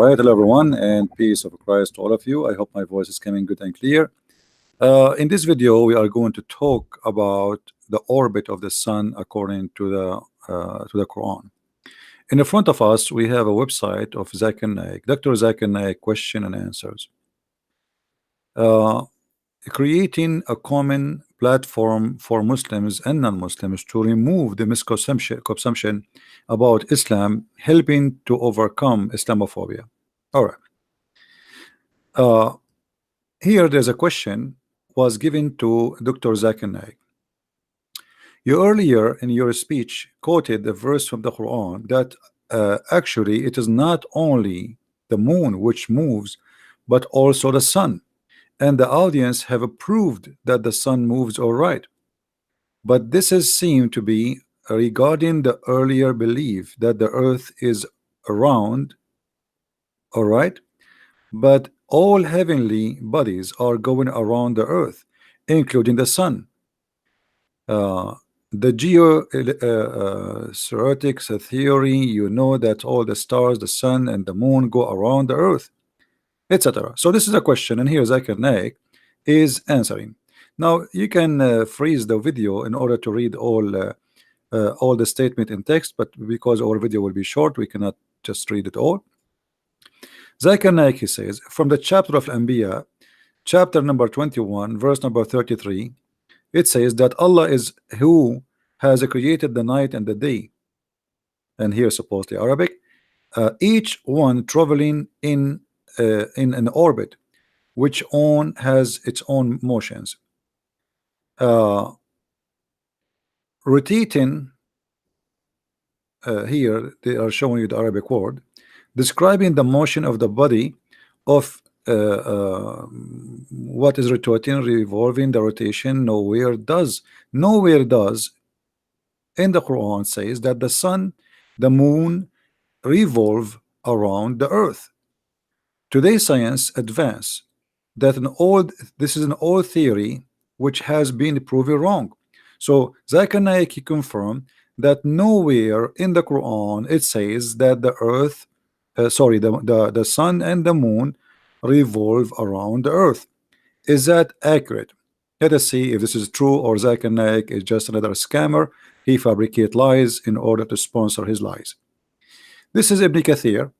right, hello everyone, and peace of Christ to all of you. I hope my voice is coming good and clear. In this video, we are going to talk about the orbit of the sun according to the Quran. In the front of us, we have a website of Zakir Naik, Dr. Zakir Naik, question and answers. Creating a common platform for Muslims and non-Muslims to remove the misconception about Islam, helping to overcome Islamophobia. All right. Here there's a question was given to Dr. Zakir Naik. You earlier in your speech quoted the verse from the Quran that actually it is not only the moon which moves, but also the sun. And the audience have approved that the sun moves all right. But this is seemed to be regarding the earlier belief that the earth is round, all right, but all heavenly bodies are going around the earth, including the sun. The theoretics theory, you know that all the stars, the sun and the moon go around the earth, etc. So this is a question, and here Zakir Naik is answering. Now you can freeze the video in order to read all the statement in text, but because our video will be short, we cannot just read it all. Zakir Naik, he says, from the chapter of Anbiya, chapter number 21, verse number 33, it says that Allah is who has created the night and the day, and here supposedly Arabic, each one traveling in an orbit which has its own motions, rotating. Here they are showing you the Arabic word describing the motion of the body of what is rotating, revolving. The rotation nowhere does in the Quran says that the sun, the moon revolve around the earth. Today science advance that this is an old theory which has been proven wrong. So Zakir Naik confirmed that nowhere in the Quran it says that the earth, the sun and the moon revolve around the earth. Is that accurate? Let us see if this is true, or Zakir Naik is just another scammer. He fabricates lies in order to sponsor his lies. This is Ibn Kathir,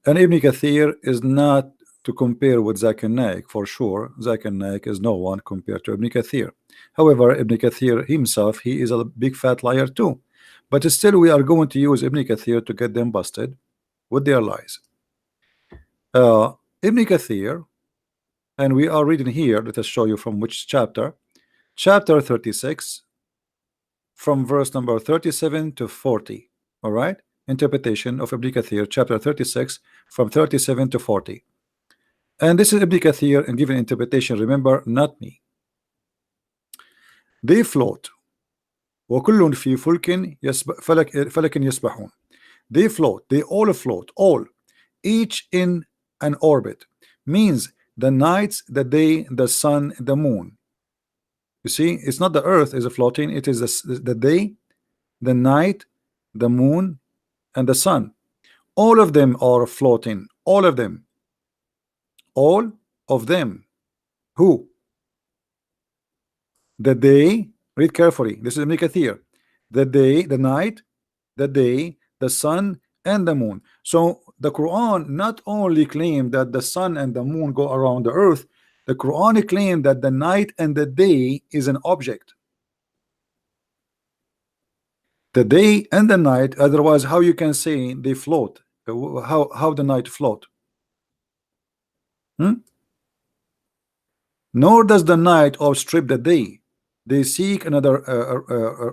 and Ibn Kathir is not to compare with Zakir Naik for sure. Zakir Naik is no one compared to Ibn Kathir. However, Ibn Kathir himself, he is a big fat liar too. But still, we are going to use Ibn Kathir to get them busted with their lies. Ibn Kathir, and we are reading here. Let us show you from which chapter. Chapter 36, from verse number 37 to 40. All right, interpretation of Ibn Kathir, chapter 36, from 37 to 40. And this is Ibn Kathir and given interpretation. Remember, not me. They float. وكل في فلك يسبحون. They float. They all float. All, each in an orbit, means the nights, the day, the sun, the moon. You see, it's not the earth is floating. It is the day, the night, the moon, and the sun. All of them are floating. All of them. All of them. Who? The day, read carefully. This is Ibn Kathir. The day, the night, the day, the sun, and the moon. So the Quran not only claimed that the sun and the moon go around the earth, the Quran claimed that the night and the day is an object. The day and the night, otherwise how you can say they float? How the night float? Nor does the night outstrip the day. They seek another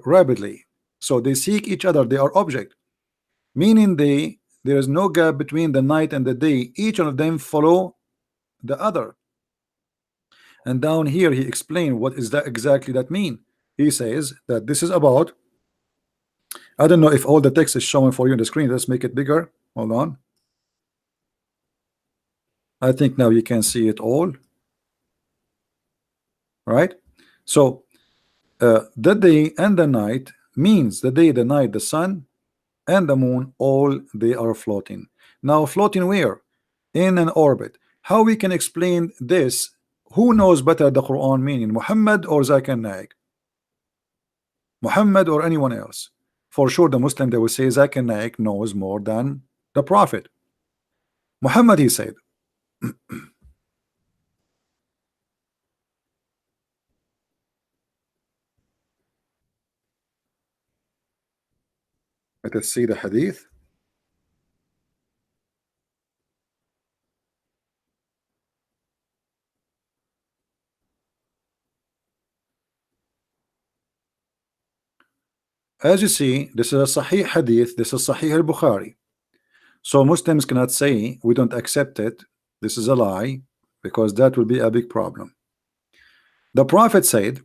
rapidly. So they seek each other. They are object, meaning there is no gap between the night and the day. Each one of them follow the other. And down here he explained what is that exactly that mean. He says that this is about, I don't know if all the text is showing for you on the screen. Let's make it bigger. Hold on. I think now you can see it all. Right? So the day and the night means the day, the night, the sun, and the moon, all they are floating. Now floating where? In an orbit. How we can explain this? Who knows better the Quran meaning, Muhammad or Zakir Naik? Muhammad or anyone else? For sure the Muslim, they will say Zakir Naik knows more than the Prophet. Muhammad, he said, let us see the hadith. As you see, this is a Sahih hadith, this is Sahih al-Bukhari. So Muslims cannot say we don't accept it, this is a lie, because that will be a big problem. The Prophet said,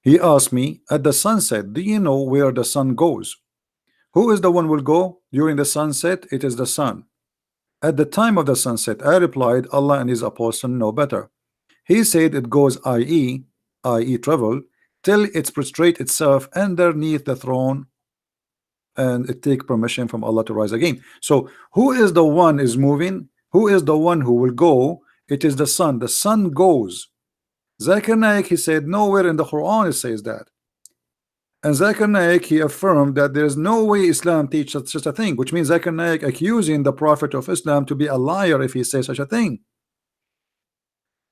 he asked me at the sunset, do you know where the sun goes? Who is the one will go during the sunset? It is the sun. At the time of the sunset, I replied, Allah and his apostle know better. He said it goes, i.e. travel, till it prostrate itself underneath the throne and it take permission from Allah to rise again. So who is the one is moving? Who is the one who will go? It is the sun. The sun goes. Zakir Naik, he said nowhere in the Quran it says that. And Zakir Naik, he affirmed that there is no way Islam teaches such a thing, which means Zakir Naik accusing the Prophet of Islam to be a liar if he says such a thing.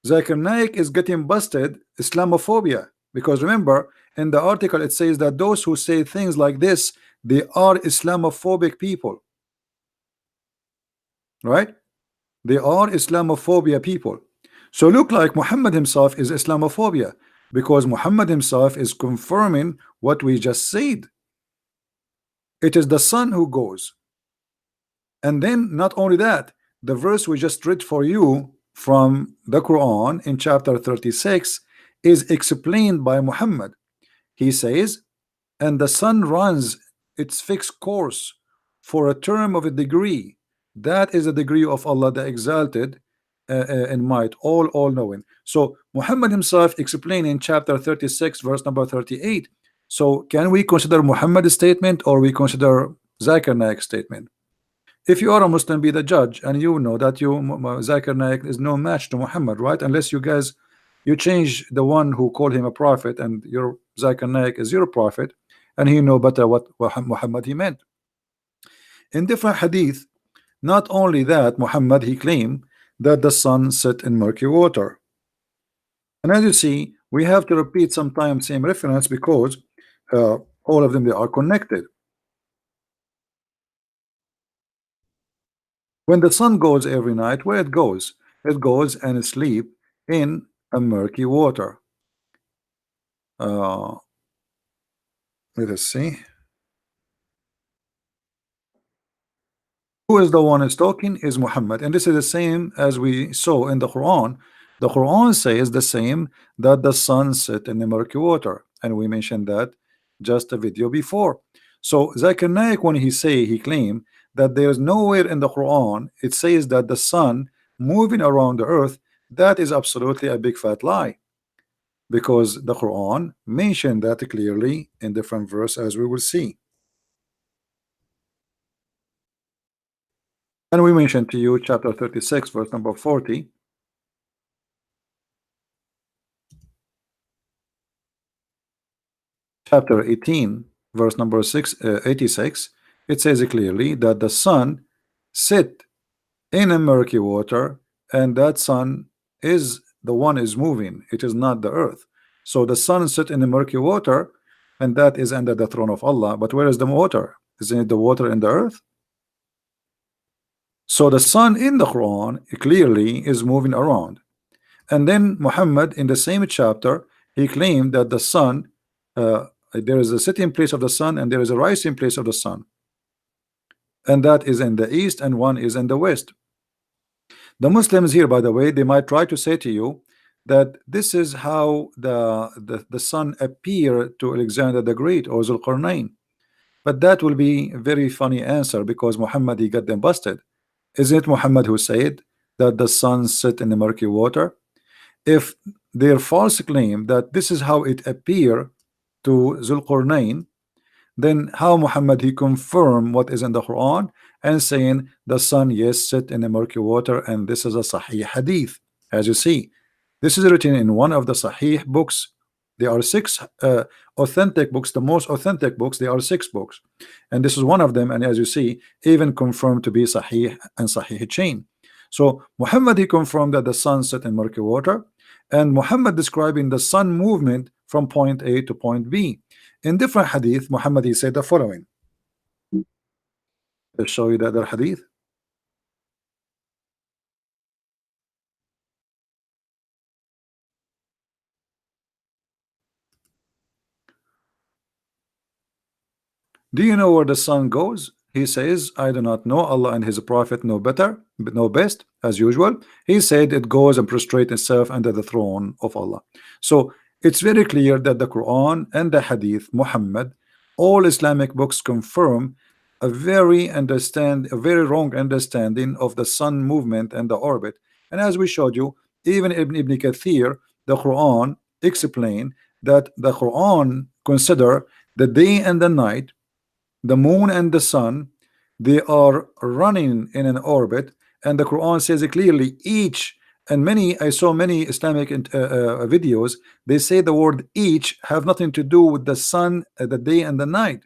Zakir Naik is getting busted Islamophobia, because remember in the article it says that those who say things like this, they are Islamophobic people, right? They are Islamophobia people. So look like Muhammad himself is Islamophobia, because Muhammad himself is confirming what we just said. It is the sun who goes. And then not only that, the verse we just read for you from the Quran in chapter 36 is explained by Muhammad. He says, and the sun runs its fixed course for a term of a degree. That is a degree of Allah the Exalted in might, all knowing. So Muhammad himself explained in chapter 36 verse number 38. So can we consider Muhammad's statement or we consider Zakir Naik's statement? If you are a Muslim, be the judge, and you know that Zakir Naik is no match to Muhammad, right? Unless you guys you change the one who called him a prophet, and your Zakir Naik is your prophet, and he know better what Muhammad he meant. In different hadith, not only that, Muhammad he claimed that the sun set in murky water. And as you see, we have to repeat sometimes same reference because all of them they are connected. When the sun goes every night, where it goes? It goes and sleep in a murky water. Let us see. Who is the one is talking is Muhammad, and this is the same as we saw in the Quran. The Quran says the same, that the sun set in the murky water, and we mentioned that just a video before. So Zakir Naik, when he claimed that there is nowhere in the Quran it says that the sun moving around the earth, that is absolutely a big fat lie, because the Quran mentioned that clearly in different verse, as we will see. And we mentioned to you chapter 36 verse number 40, chapter 18 verse number 86. It says clearly that the sun sit in a murky water, and that sun is the one is moving, it is not the earth. So the sun sit in the murky water, and that is under the throne of Allah. But where is the water? Isn't it the water in the earth? So the sun in the Quran clearly is moving around. And then Muhammad in the same chapter he claimed that the sun there is a sitting place of the sun and there is a rising place of the sun, and that is in the east and one is in the west. The Muslims here, by the way, they might try to say to you that this is how the sun appeared to Alexander the Great or Zulqarnain, but that will be a very funny answer, because Muhammad he got them busted. Isn't it Muhammad who said that the sun set in the murky water? If their false claim that this is how it appeared to Zulqarnain, then how Muhammad he confirm what is in the Quran and saying the sun yes sit in the murky water, and this is a Sahih hadith. As you see, this is written in one of the Sahih books. There are six authentic books, the most authentic books. There are six books, and this is one of them. And as you see, even confirmed to be Sahih and Sahih chain. So Muhammad he confirmed that the sun set in murky water, and Muhammad describing the sun movement from point A to point B. In different hadith, Muhammad he said the following. Let's show you the other hadith. Do you know where the sun goes? He says, I do not know. Allah and his prophet know better, but know best, as usual. He said it goes and prostrate itself under the throne of Allah. So it's very clear that the Quran and the Hadith, Muhammad, all Islamic books confirm a very wrong understanding of the sun movement and the orbit. And as we showed you, even Ibn Kathir, the Quran, explain that the Quran consider the day and the night, the moon and the sun, they are running in an orbit, and the Quran says it clearly each. And many, I saw many Islamic videos, they say the word each have nothing to do with the sun, the day and the night.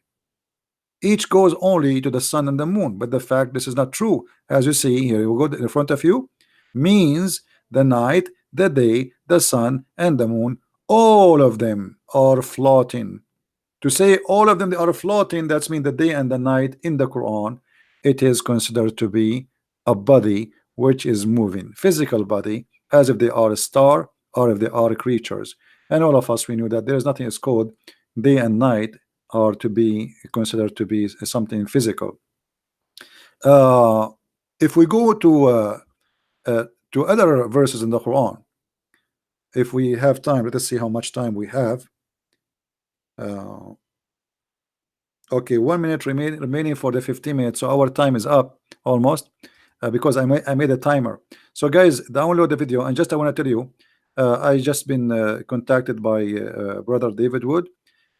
Each goes only to the sun and the moon, but the fact this is not true. As you see here, we go in front of you, means the night, the day, the sun and the moon, all of them are floating. To say all of them they are floating, that's mean the day and the night in the Quran, it is considered to be a body which is moving, physical body, as if they are a star or if they are creatures. And all of us, we knew that there is nothing is called day and night are to be considered to be something physical. If we go to other verses in the Quran, if we have time, let us see how much time we have. Okay, 1 minute remaining for the 15 minutes, so our time is up almost, because I made a timer. So guys, download the video. And just I want to tell you, I just been contacted by brother David Wood,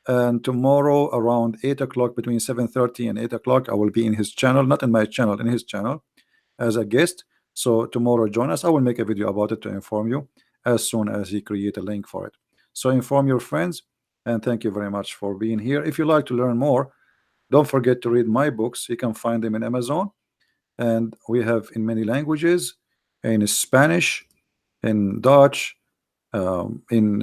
and tomorrow around 8 o'clock, between 7:30 and 8 o'clock, I will be in his channel, not in my channel, in his channel as a guest. So tomorrow join us. I will make a video about it to inform you as soon as he create a link for it. So inform your friends, and thank you very much for being here. If you like to learn more, don't forget to read my books. You can find them in Amazon, and we have in many languages, in Spanish, in Dutch, in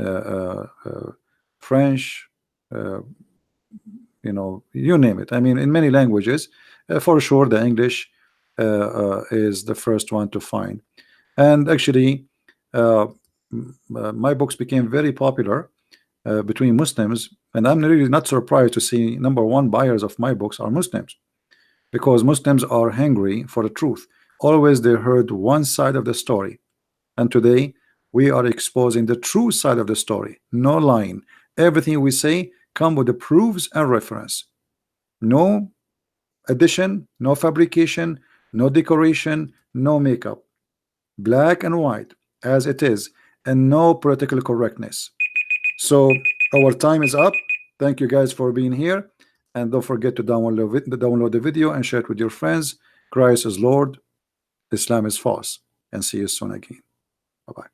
French, you know, you name it. I mean, in many languages. For sure, the English is the first one to find. And actually, my books became very popular between Muslims, and I'm really not surprised to see #1 buyers of my books are Muslims, because Muslims are hungry for the truth. Always they heard one side of the story, and today we are exposing the true side of the story. No lying. Everything we say come with the proofs and reference. No addition, no fabrication, no decoration, no makeup. Black and white as it is, and no political correctness. So our time is up. Thank you guys for being here, and don't forget to download the video and share it with your friends. Christ is Lord, Islam is false, and see you soon again. Bye bye.